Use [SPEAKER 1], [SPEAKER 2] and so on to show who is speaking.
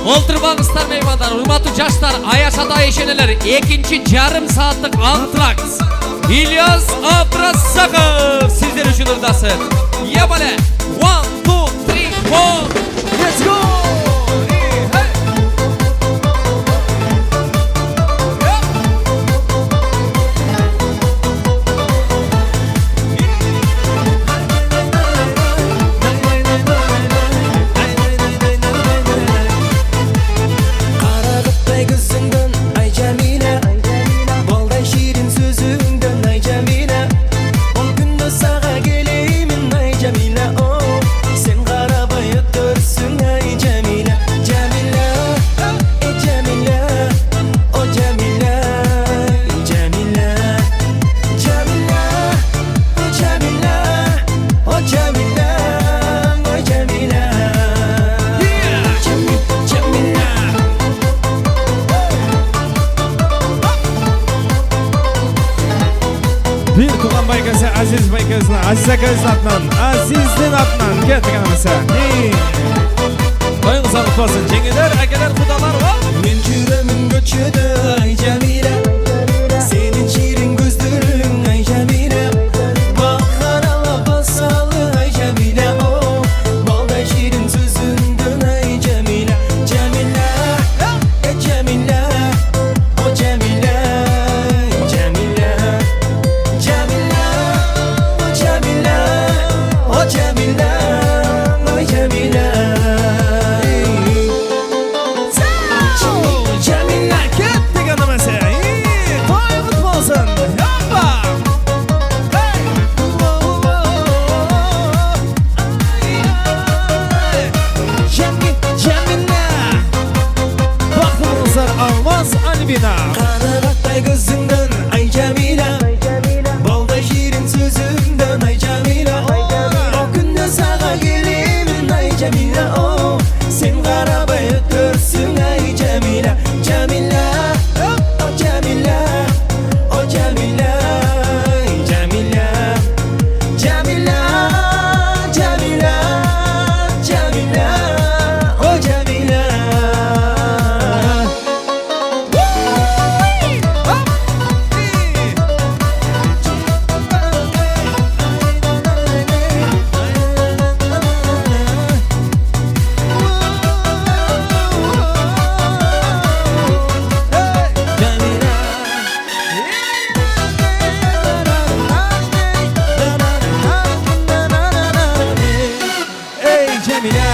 [SPEAKER 1] Oltırmağızlar meyvanlar, hurmatlı yaşlar, Ayaşada eşeneler, ikinci yarım saatlik antraks. İlyas Abrazakov sizler için ırdası. Yabale, 1, 2, 3, 4, let's go!
[SPEAKER 2] Bir tuğan baykası Aziz baykasına, Aziz akayızın atından, Aziz'in atından kettik anamıza. Toyun sağlık olsun, cengiler, akalar, kudalar var.
[SPEAKER 3] Men yüreğimin göçüdü ay Cemile, senin şirin gözlerin ay Cemile. Bakara basalı ay Cemile, o balda şirin sözündün ay Cemile. Cemile, Cemile, o Cemile, Cemile. Cemile, Cemile, o Cemile, ay Cemile.
[SPEAKER 2] Cemile kettik anamıza. Toyun kutlu olsun. Yapma. Cemile. Baktığımızlar Almaz Albina.
[SPEAKER 3] Kanaratay gözünden ay Cemile, balda şirin sözünden ay Cemile. O günde sağa gelimin ay Cemile, o sen karabaya görsün ay Cemile. Cemile, o Cemile, o Cemile, Cemile. Cemile, Cemile, Cemile, o Cemile.
[SPEAKER 2] Ey Cemile.